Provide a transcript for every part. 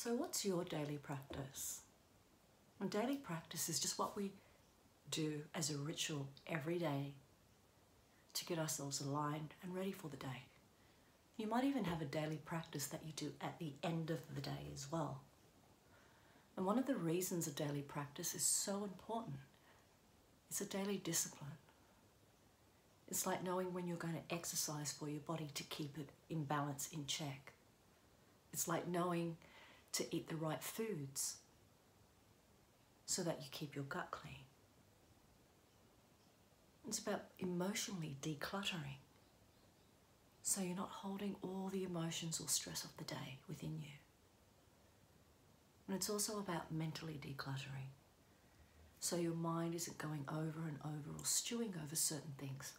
So what's your daily practice? And daily practice is just what we do as a ritual every day to get ourselves aligned and ready for the day. You might even have a daily practice that you do at the end of the day as well. And one of the reasons a daily practice is so important is a daily discipline. It's like knowing when you're going to exercise for your body to keep it in balance, in check. It's like knowing to eat the right foods so that you keep your gut clean. It's about emotionally decluttering, so you're not holding all the emotions or stress of the day within you. And it's also about mentally decluttering, so your mind isn't going over and over or stewing over certain things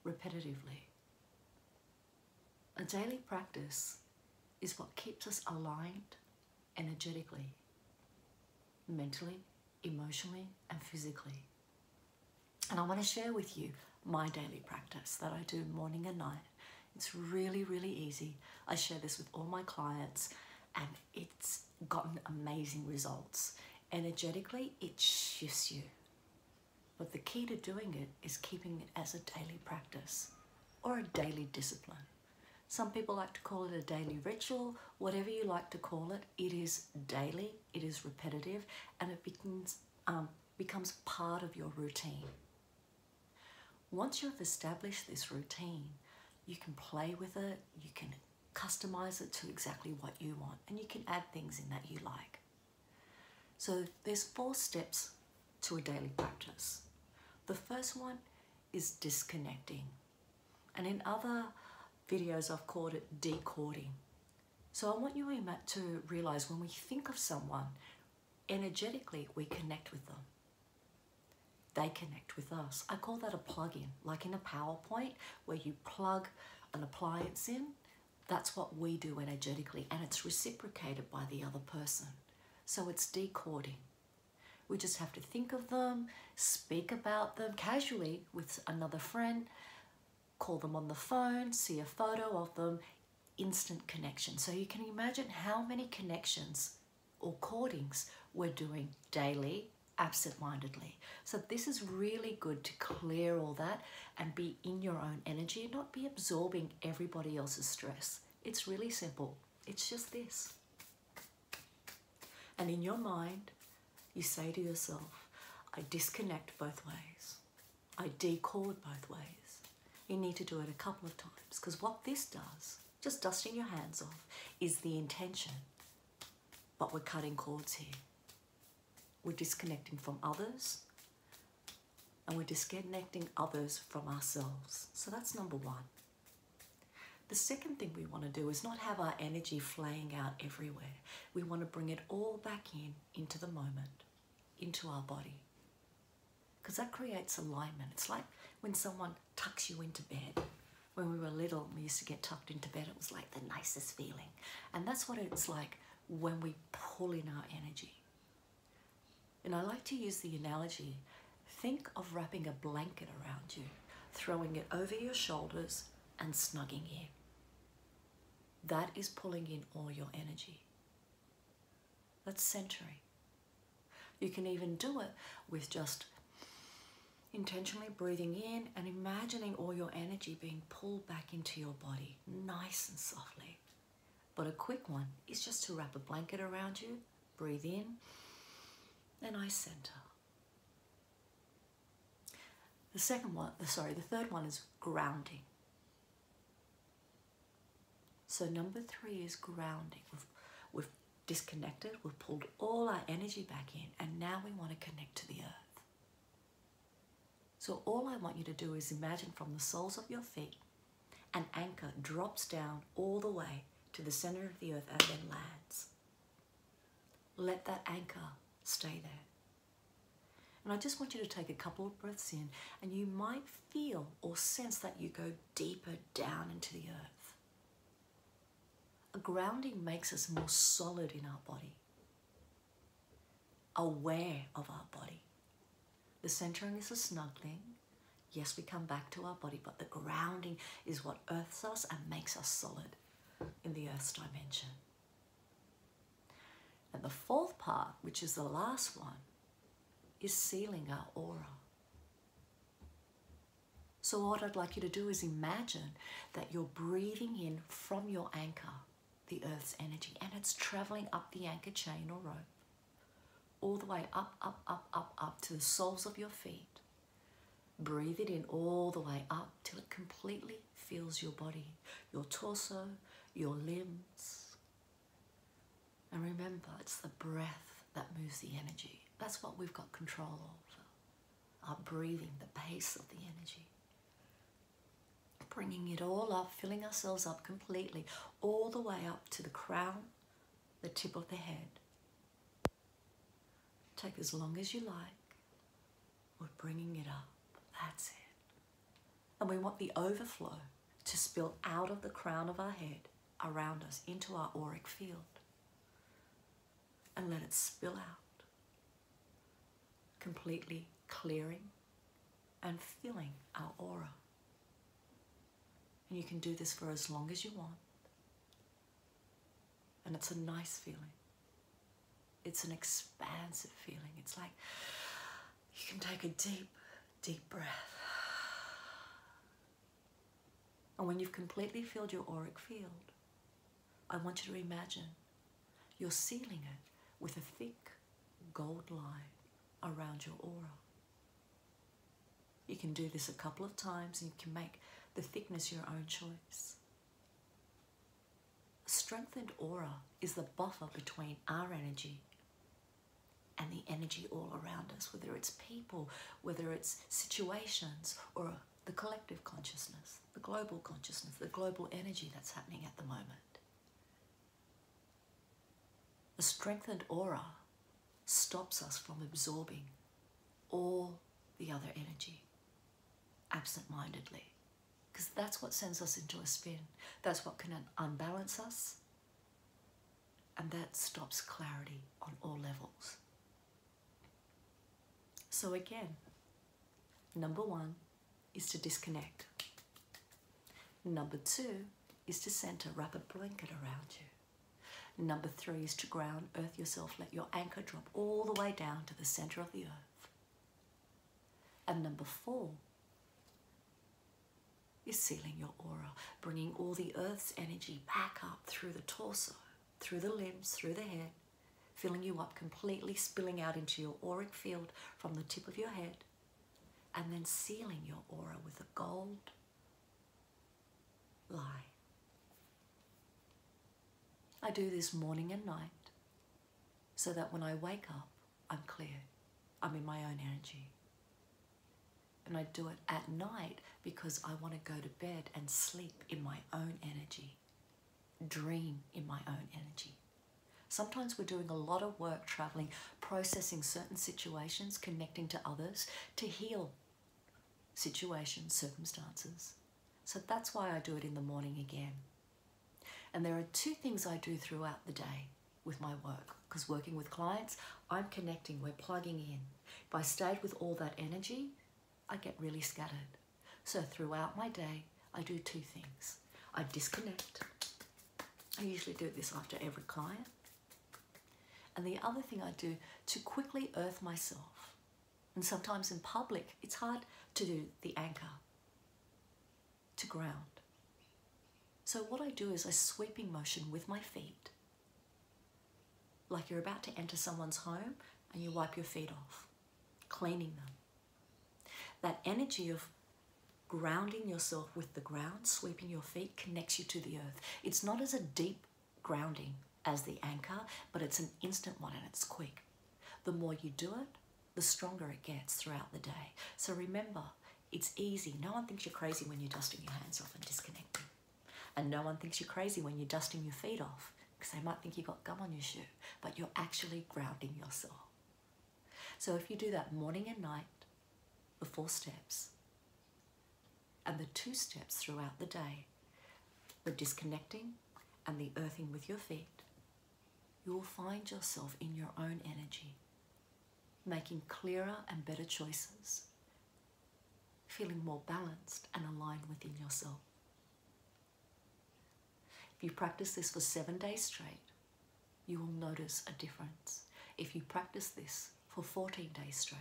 repetitively. A daily practice is what keeps us aligned energetically, mentally, emotionally, and physically. And I want to share with you my daily practice that I do morning and night. It's really, really easy. I share this with all my clients and it's gotten amazing results. Energetically, it shifts you. But the key to doing it is keeping it as a daily practice or a daily discipline. Some people like to call it a daily ritual, whatever you like to call it. It is daily, it is repetitive, and it becomes part of your routine. Once you've established this routine, you can play with it, you can customize it to exactly what you want, and you can add things in that you like. So there's 4 steps to a daily practice. The first one is disconnecting. And in other videos, I've called it decoding. So I want you to realize when we think of someone, energetically, we connect with them. They connect with us. I call that a plug-in, like in a PowerPoint where you plug an appliance in. That's what we do energetically, and it's reciprocated by the other person. So it's decoding. We just have to think of them, speak about them casually with another friend, call them on the phone, see a photo of them, instant connection. So you can imagine how many connections or cordings we're doing daily, absent-mindedly. So this is really good to clear all that and be in your own energy and not be absorbing everybody else's stress. It's really simple. It's just this. And in your mind, you say to yourself, I disconnect both ways. I decode both ways. You need to do it a couple of times, because what this does, just dusting your hands off, is the intention. But we're cutting cords here. We're disconnecting from others, and we're disconnecting others from ourselves. So that's number 1. The second thing we want to do is not have our energy flaying out everywhere. We want to bring it all back into the moment, into our body. Because that creates alignment. It's like when someone tucks you into bed. When we were little, we used to get tucked into bed. It was like the nicest feeling. And that's what it's like when we pull in our energy. And I like to use the analogy, think of wrapping a blanket around you, throwing it over your shoulders and snugging in. That is pulling in all your energy. That's centering. You can even do it with just intentionally breathing in and imagining all your energy being pulled back into your body, nice and softly. But a quick one is just to wrap a blanket around you, breathe in, and I center. The third one is grounding. So number 3 is grounding. We've disconnected, we've pulled all our energy back in, and now we want to connect to the earth. So all I want you to do is imagine from the soles of your feet, an anchor drops down all the way to the center of the earth and then lands. Let that anchor stay there. And I just want you to take a couple of breaths in, and you might feel or sense that you go deeper down into the earth. A grounding makes us more solid in our body, aware of our body. The centering is a snuggling. Yes, we come back to our body, but the grounding is what earths us and makes us solid in the earth's dimension. part, which is the last one, is sealing our aura. So what I'd like you to do is imagine that you're breathing in from your anchor, the earth's energy, and it's traveling up the anchor chain or rope, all the way up, up, up, up, up to the soles of your feet. Breathe it in all the way up till it completely fills your body, your torso, your limbs. And remember, it's the breath that moves the energy. That's what we've got control of. Our breathing, the pace of the energy. Bringing it all up, filling ourselves up completely, all the way up to the crown, the tip of the head. Take as long as you like. We're bringing it up. That's it. And we want the overflow to spill out of the crown of our head, around us, into our auric field. And let it spill out, completely clearing and filling our aura. And you can do this for as long as you want. And it's a nice feeling. It's an expansive feeling. It's like you can take a deep, deep breath. And when you've completely filled your auric field, I want you to imagine you're sealing it with a thick gold line around your aura. You can do this a couple of times and you can make the thickness your own choice. A strengthened aura is the buffer between our energy and the energy all around us, whether it's people, whether it's situations, or the collective consciousness, the global consciousness, the global energy that's happening at the moment. A strengthened aura stops us from absorbing all the other energy absent-mindedly, because that's what sends us into a spin. That's what can unbalance us, and that stops clarity on all levels. So again, number one is to disconnect. Number two is to center, wrap a blanket around you. Number three is to ground, earth yourself, let your anchor drop all the way down to the center of the earth. And number four is sealing your aura, bringing all the earth's energy back up through the torso, through the limbs, through the head, filling you up completely, spilling out into your auric field from the tip of your head, and then sealing your aura with a gold line. I do this morning and night so that when I wake up, I'm clear. I'm in my own energy. And I do it at night because I want to go to bed and sleep in my own energy, dream in my own energy. Sometimes we're doing a lot of work traveling, processing certain situations, connecting to others to heal situations, circumstances. So that's why I do it in the morning again. And there are two things I do throughout the day with my work, because working with clients, I'm connecting, we're plugging in. If I stayed with all that energy, I get really scattered. So throughout my day, I do two things. I disconnect. I usually do this after every client. And the other thing I do to quickly earth myself, and sometimes in public, it's hard to do the anchor, to ground. So what I do is a sweeping motion with my feet, like you're about to enter someone's home and you wipe your feet off, cleaning them. That energy of grounding yourself with the ground, sweeping your feet, connects you to the earth. It's not as a deep grounding as the anchor, but it's an instant one and it's quick. The more you do it, the stronger it gets throughout the day. So remember, it's easy. No one thinks you're crazy when you're dusting your hands off and disconnecting. And no one thinks you're crazy when you're dusting your feet off, because they might think you've got gum on your shoe, but you're actually grounding yourself. So if you do that morning and night, the 4 steps, and the 2 steps throughout the day, the disconnecting and the earthing with your feet, you will find yourself in your own energy, making clearer and better choices, feeling more balanced and aligned within yourself. If you practice this for 7 days straight, you will notice a difference. If you practice this for 14 days straight,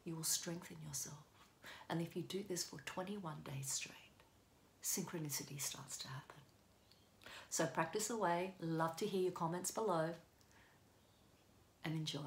you will strengthen yourself. And if you do this for 21 days straight, synchronicity starts to happen. So practice away. Love to hear your comments below and enjoy.